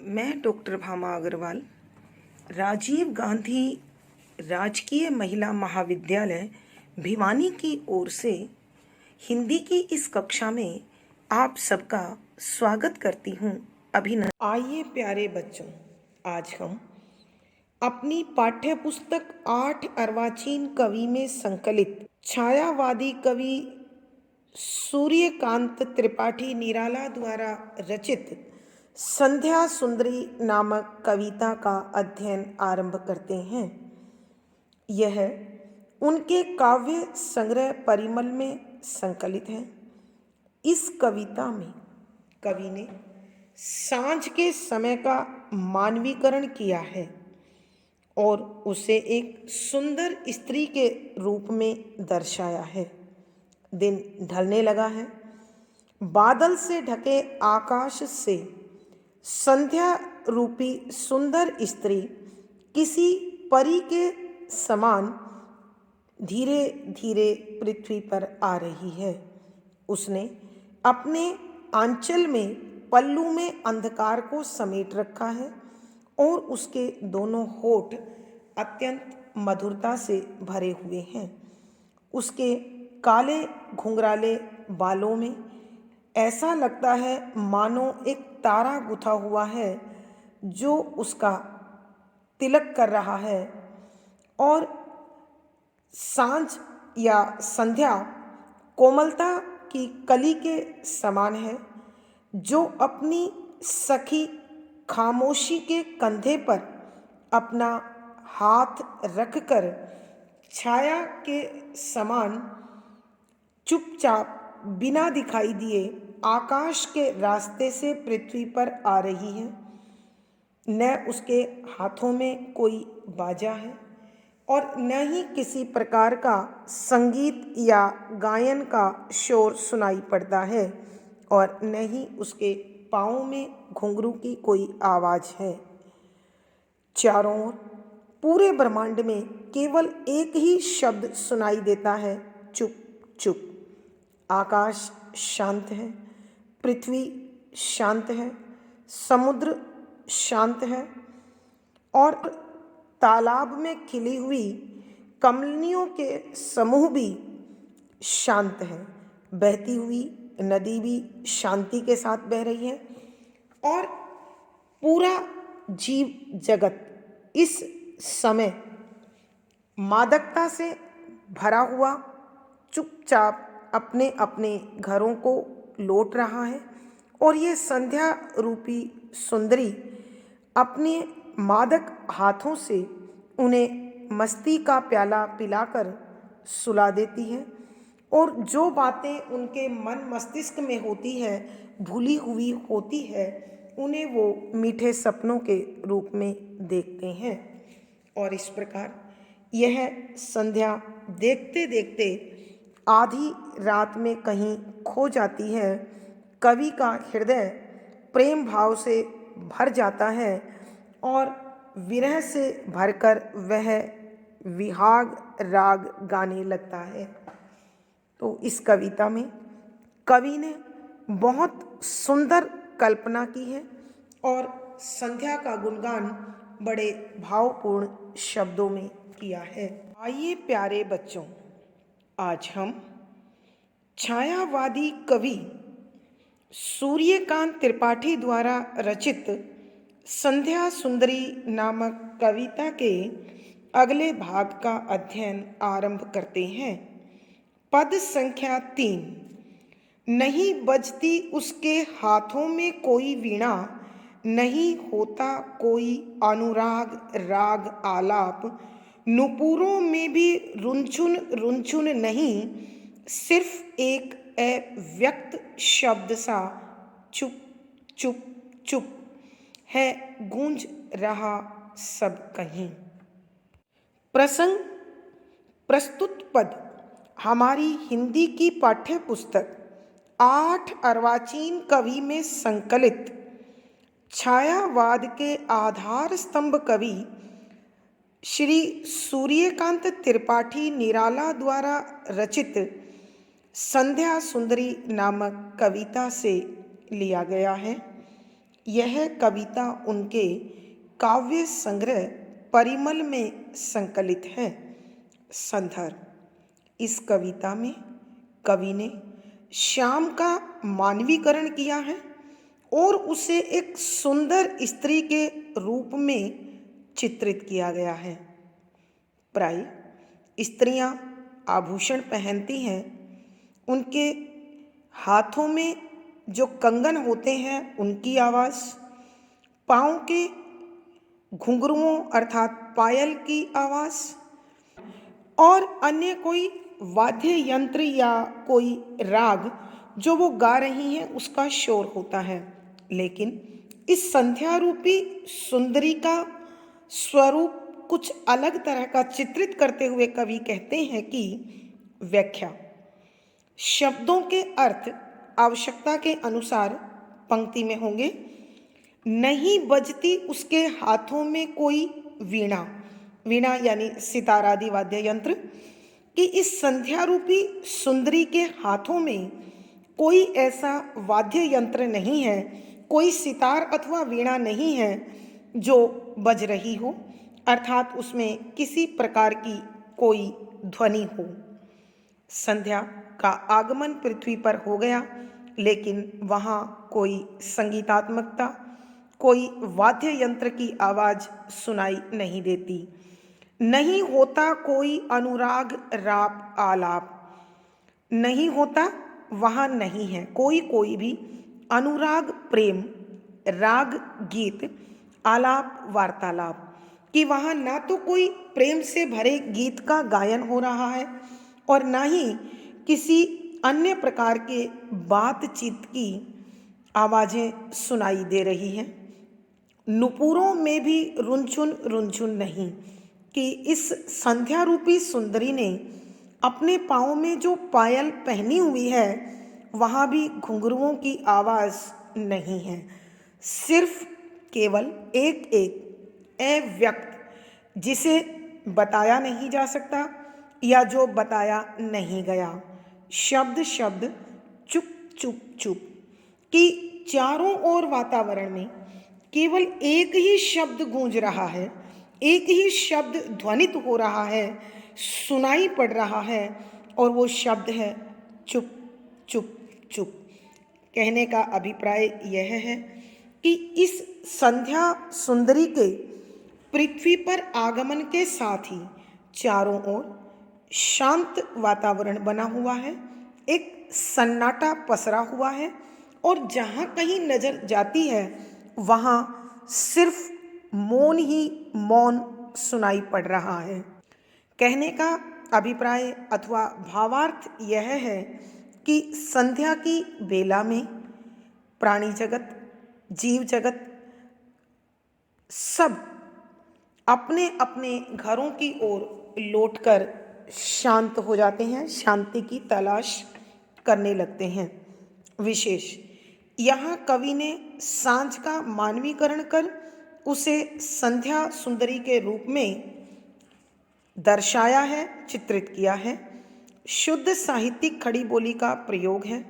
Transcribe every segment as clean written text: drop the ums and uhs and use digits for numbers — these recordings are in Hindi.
मैं डॉक्टर भामा अग्रवाल राजीव गांधी राजकीय महिला महाविद्यालय भिवानी की ओर से हिंदी की इस कक्षा में आप सबका स्वागत करती हूँ। अभिनंदन। आइए प्यारे बच्चों, आज हम अपनी पाठ्य पुस्तक 8 अर्वाचीन कवि में संकलित छायावादी कवि सूर्यकांत त्रिपाठी निराला द्वारा रचित संध्या सुंदरी नामक कविता का अध्ययन आरंभ करते हैं। यह उनके काव्य संग्रह परिमल में संकलित है। इस कविता में कवि ने सांझ के समय का मानवीकरण किया है और उसे एक सुंदर स्त्री के रूप में दर्शाया है। दिन ढलने लगा है। बादल से ढके आकाश से संध्या रूपी सुंदर स्त्री किसी परी के समान धीरे धीरे पृथ्वी पर आ रही है। उसने अपने आंचल में पल्लू में अंधकार को समेट रखा है और उसके दोनों होठ अत्यंत मधुरता से भरे हुए हैं। उसके काले घुंघराले बालों में ऐसा लगता है मानो एक तारा गुथा हुआ है जो उसका तिलक कर रहा है। और सांझ या संध्या कोमलता की कली के समान है जो अपनी सखी खामोशी के कंधे पर अपना हाथ रखकर छाया के समान चुपचाप बिना दिखाई दिए आकाश के रास्ते से पृथ्वी पर आ रही है। न उसके हाथों में कोई बाजा है और न ही किसी प्रकार का संगीत या गायन का शोर सुनाई पड़ता है और न ही उसके पाँव में घुंघरू की कोई आवाज़ है। चारों ओर पूरे ब्रह्मांड में केवल एक ही शब्द सुनाई देता है, चुप चुप। आकाश शांत है, पृथ्वी शांत है, समुद्र शांत है और तालाब में खिली हुई कमलियों के समूह भी शांत है। बहती हुई नदी भी शांति के साथ बह रही है और पूरा जीव जगत इस समय मादकता से भरा हुआ चुपचाप अपने अपने घरों को लौट रहा है। और ये संध्या रूपी सुंदरी अपने मादक हाथों से उन्हें मस्ती का प्याला पिलाकर सुला देती है और जो बातें उनके मन मस्तिष्क में होती है, भूली हुई होती है, उन्हें वो मीठे सपनों के रूप में देखते हैं। और इस प्रकार यह संध्या देखते देखते आधी रात में कहीं खो जाती है। कवि का हृदय प्रेम भाव से भर जाता है और विरह से भरकर वह विहाग राग गाने लगता है। तो इस कविता में कवि ने बहुत सुंदर कल्पना की है और संध्या का गुणगान बड़े भावपूर्ण शब्दों में किया है। आइए प्यारे बच्चों, आज हम छायावादी कवि सूर्यकांत त्रिपाठी द्वारा रचित संध्या सुंदरी नामक कविता के अगले भाग का अध्ययन आरंभ करते हैं। पद संख्या 3। नहीं बजती उसके हाथों में कोई वीणा, नहीं होता कोई अनुराग राग आलाप, नुपुरों में भी रुनझुन रुनझुन नहीं, सिर्फ एक अव्यक्त शब्द सा चुप चुप चुप है गूंज रहा सब कहीं। प्रसंग प्रस्तुत पद हमारी हिंदी की पाठ्य पुस्तक 8 अर्वाचीन कवि में संकलित छायावाद के आधार स्तंभ कवि श्री सूर्यकांत त्रिपाठी निराला द्वारा रचित संध्या सुंदरी नामक कविता से लिया गया है। यह कविता उनके काव्य संग्रह परिमल में संकलित है। संदर्भ: इस कविता में कवि ने श्याम का मानवीकरण किया है और उसे एक सुंदर स्त्री के रूप में चित्रित किया गया है। प्राय स्त्रियां आभूषण पहनती हैं, उनके हाथों में जो कंगन होते हैं उनकी आवाज़, पाँव के घुंघरुओं अर्थात पायल की आवाज़ और अन्य कोई वाद्य यंत्र या कोई राग जो वो गा रही हैं उसका शोर होता है। लेकिन इस संध्या रूपी सुंदरी का स्वरूप कुछ अलग तरह का चित्रित करते हुए कवि कहते हैं कि व्याख्या: शब्दों के अर्थ आवश्यकता के अनुसार पंक्ति में होंगे। नहीं बजती उसके हाथों में कोई वीणा, वीणा यानी सितार आदि वाद्य यंत्र, कि इस संध्या रूपी सुंदरी के हाथों में कोई ऐसा वाद्य यंत्र नहीं है, कोई सितार अथवा वीणा नहीं है जो बज रही हो, अर्थात उसमें किसी प्रकार की कोई ध्वनि हो। संध्या का आगमन पृथ्वी पर हो गया, लेकिन वहाँ कोई संगीतात्मकता, कोई वाद्य यंत्र की आवाज़ सुनाई नहीं देती। नहीं होता कोई अनुराग राग आलाप, नहीं होता, वहाँ नहीं है कोई भी अनुराग प्रेम, राग गीत, आलाप वार्तालाप, कि वहाँ ना तो कोई प्रेम से भरे गीत का गायन हो रहा है और ना ही किसी अन्य प्रकार के बातचीत की आवाज़ें सुनाई दे रही हैं। नुपुरों में भी रुनझुन नहीं, कि इस संध्या रूपी सुंदरी ने अपने पाँव में जो पायल पहनी हुई है वहाँ भी घुंघरुओं की आवाज़ नहीं है। सिर्फ केवल एक एक अव्यक्त, जिसे बताया नहीं जा सकता या जो बताया नहीं गया, शब्द शब्द, चुप चुप चुप, कि चारों ओर वातावरण में केवल एक ही शब्द गूंज रहा है, एक ही शब्द ध्वनित हो रहा है, सुनाई पड़ रहा है, और वो शब्द है चुप चुप चुप। कहने का अभिप्राय यह है कि इस संध्या सुंदरी के पृथ्वी पर आगमन के साथ ही चारों ओर शांत वातावरण बना हुआ है, एक सन्नाटा पसरा हुआ है, और जहाँ कहीं नजर जाती है वहाँ सिर्फ मौन ही मौन सुनाई पड़ रहा है। कहने का अभिप्राय अथवा भावार्थ यह है कि संध्या की बेला में प्राणी जगत, जीव जगत सब अपने अपने घरों की ओर लौटकर शांत हो जाते हैं, शांति की तलाश करने लगते हैं। विशेष यहाँ कवि ने सांझ का मानवीकरण कर उसे संध्या सुंदरी के रूप में दर्शाया है, चित्रित किया है। शुद्ध साहित्यिक खड़ी बोली का प्रयोग है,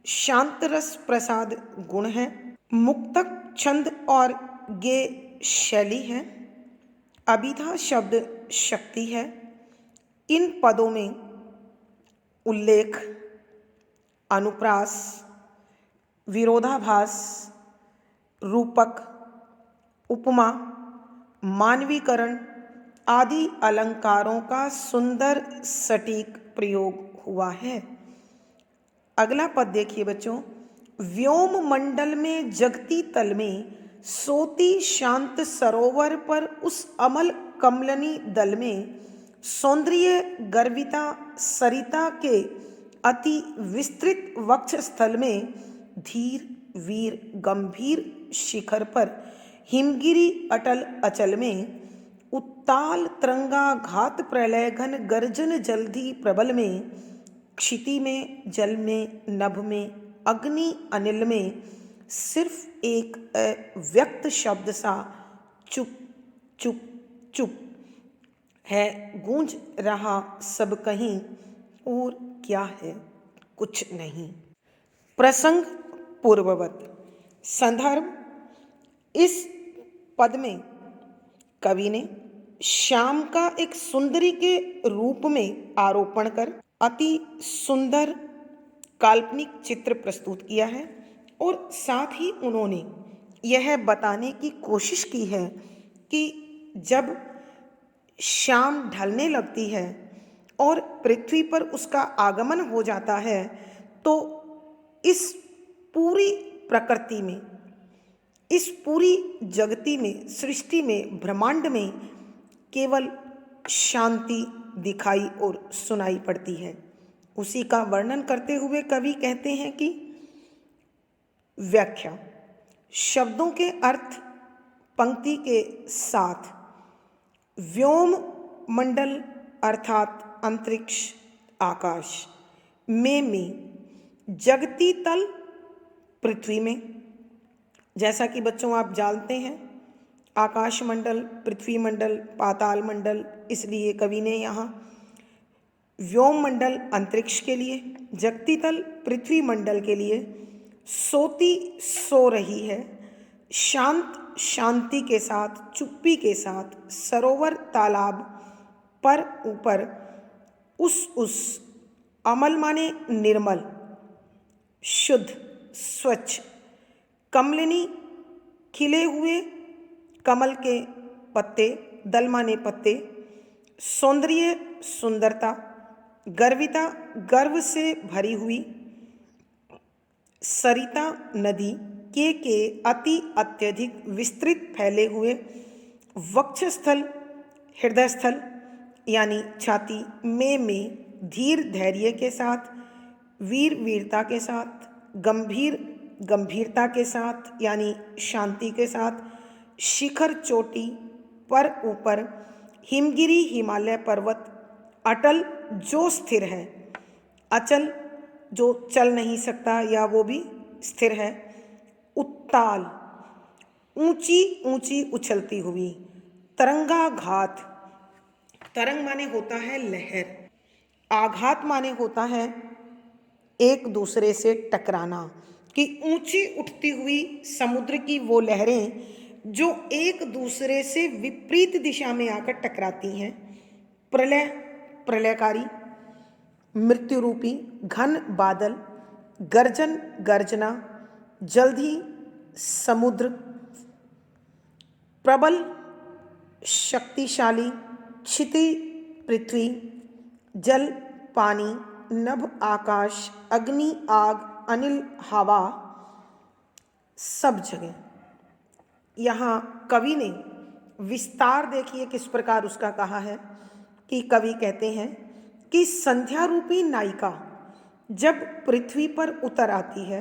शांत रस प्रसाद गुण है, मुक्तक छंद और गे शैली है, अभिधा शब्द शक्ति है। इन पदों में उल्लेख, अनुप्रास, विरोधाभास, रूपक, उपमा, मानवीकरण आदि अलंकारों का सुंदर सटीक प्रयोग हुआ है। अगला पद देखिए बच्चों। व्योम मंडल में जगती तल में सोती शांत सरोवर पर उस अमल कमलनी दल में सौंदर्य गर्विता सरिता के अति विस्तृत वक्ष स्थल में धीर वीर गंभीर शिखर पर हिमगिरी अटल अचल में उत्ताल तरंगा घात प्रलय घन गर्जन जलधि प्रबल में क्षिति में जल में नभ में अग्नि अनिल में सिर्फ एक अव्यक्त शब्द सा चुप चुप चुप है गूंज रहा सब कहीं, और क्या है कुछ नहीं। प्रसंग पूर्ववत। संदर्भ इस पद में कवि ने श्याम का एक सुंदरी के रूप में आरोपण कर अति सुंदर काल्पनिक चित्र प्रस्तुत किया है और साथ ही उन्होंने यह बताने की कोशिश की है कि जब शाम ढलने लगती है और पृथ्वी पर उसका आगमन हो जाता है तो इस पूरी प्रकृति में, इस पूरी जगती में, सृष्टि में, ब्रह्मांड में केवल शांति दिखाई और सुनाई पड़ती है। उसी का वर्णन करते हुए कवि कहते हैं कि व्याख्या, शब्दों के अर्थ पंक्ति के साथ व्योम मंडल अर्थात अंतरिक्ष, आकाश में जगती तल पृथ्वी में, जैसा कि बच्चों आप जानते हैं आकाश मंडल, पृथ्वी मंडल, पाताल मंडल, इसलिए कवि ने यहाँ व्योम मंडल अंतरिक्ष के लिए, जगती तल पृथ्वी मंडल के लिए सोती सो रही है, शांत शांति के साथ, चुप्पी के साथ सरोवर तालाब पर ऊपर उस अमल माने निर्मल, शुद्ध, स्वच्छ, कमलिनी खिले हुए कमल के पत्ते, दल माने पत्ते, सौंदर्य सुंदरता, गर्विता गर्व से भरी हुई, सरिता नदी के अति अत्यधिक विस्तृत फैले हुए, वक्षस्थल हृदय स्थल यानी छाती में धीर धैर्य के साथ, वीर वीरता के साथ, गंभीर गंभीरता के साथ यानी शांति के साथ, शिखर चोटी पर ऊपर हिमगिरी हिमालय पर्वत, अटल जो स्थिर है, अचल जो चल नहीं सकता या वो भी स्थिर है, उत्ताल ऊंची ऊंची उछलती हुई, तरंगाघात, तरंग माने होता है लहर, आघात माने होता है एक दूसरे से टकराना, कि ऊंची उठती हुई समुद्र की वो लहरें जो एक दूसरे से विपरीत दिशा में आकर टकराती हैं, प्रलय प्रलयकारी, मृत्यु रूपी घन बादल, गर्जन गर्जना, जल्दी समुद्र, प्रबल शक्तिशाली, क्षिति पृथ्वी, जल पानी, नभ आकाश, अग्नि आग, अनिल हवा, सब जगह। यहाँ कवि ने विस्तार देखिए किस प्रकार उसका कहा है कि कवि कहते हैं कि संध्या रूपी नायिका जब पृथ्वी पर उतर आती है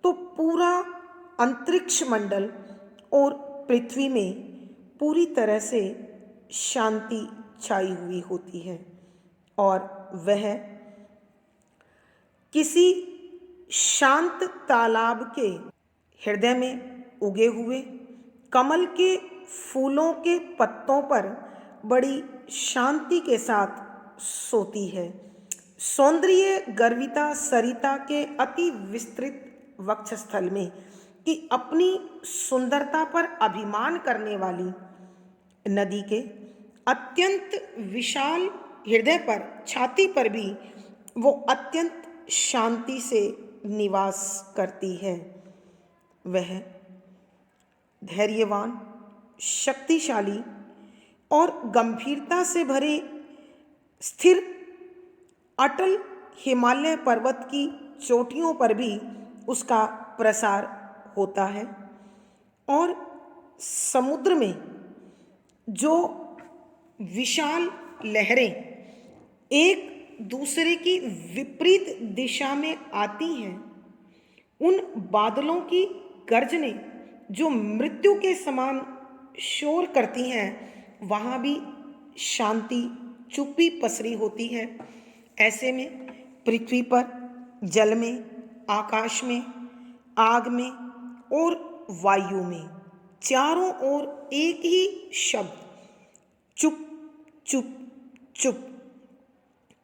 तो पूरा अंतरिक्ष मंडल और पृथ्वी में पूरी तरह से शांति छाई हुई होती है और वह किसी शांत तालाब के हृदय में उगे हुए कमल के फूलों के पत्तों पर बड़ी शांति के साथ सोती है। सौंदर्य गर्विता सरिता के अति विस्तृत वक्षस्थल में कि अपनी सुंदरता पर अभिमान करने वाली नदी के अत्यंत विशाल हृदय पर, छाती पर भी वो अत्यंत शांति से निवास करती है। वह धैर्यवान, शक्तिशाली और गंभीरता से भरे स्थिर अटल हिमालय पर्वत की चोटियों पर भी उसका प्रसार होता है और समुद्र में जो विशाल लहरें एक दूसरे की विपरीत दिशा में आती हैं, उन बादलों की गर्जनें जो मृत्यु के समान शोर करती हैं, वहाँ भी शांति चुप्पी पसरी होती है। ऐसे में पृथ्वी पर, जल में, आकाश में, आग में और वायु में चारों ओर एक ही शब्द चुप चुप चुप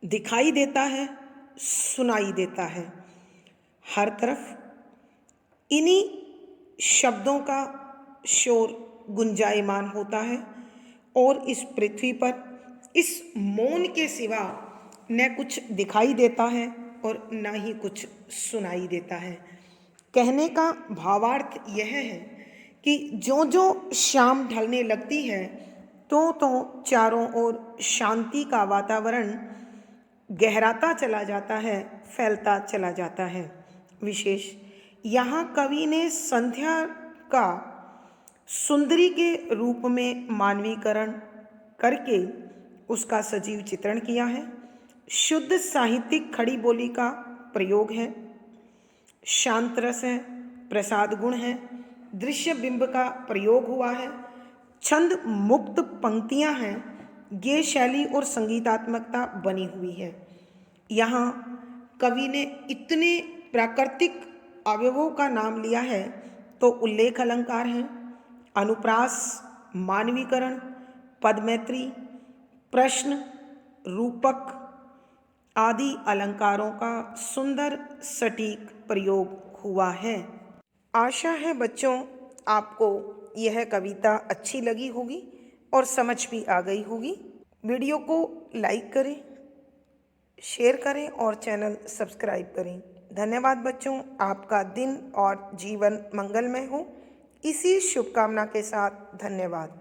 दिखाई देता है, सुनाई देता है। हर तरफ इन्हीं शब्दों का शोर गुंजायमान होता है और इस पृथ्वी पर इस मौन के सिवा न कुछ दिखाई देता है और न ही कुछ सुनाई देता है। कहने का भावार्थ यह है कि जो जो शाम ढलने लगती है तो चारों ओर शांति का वातावरण गहराता चला जाता है, फैलता चला जाता है। विशेष यहाँ कवि ने संध्या का सुंदरी के रूप में मानवीकरण करके उसका सजीव चित्रण किया है। शुद्ध साहित्यिक खड़ी बोली का प्रयोग है, शांत रस है, प्रसाद गुण है, दृश्य बिंब का प्रयोग हुआ है, छंद मुक्त पंक्तियां हैं, ये शैली और संगीतात्मकता बनी हुई है। यहाँ कवि ने इतने प्राकृतिक अवयवों का नाम लिया है तो उल्लेख अलंकार हैं, अनुप्रास, मानवीकरण, पदमैत्री, प्रश्न, रूपक आदि अलंकारों का सुंदर सटीक प्रयोग हुआ है। आशा है बच्चों आपको यह कविता अच्छी लगी होगी और समझ भी आ गई होगी। वीडियो को लाइक करें, शेयर करें और चैनल सब्सक्राइब करें। धन्यवाद बच्चों, आपका दिन और जीवन मंगलमय हो। इसी शुभकामना के साथ धन्यवाद।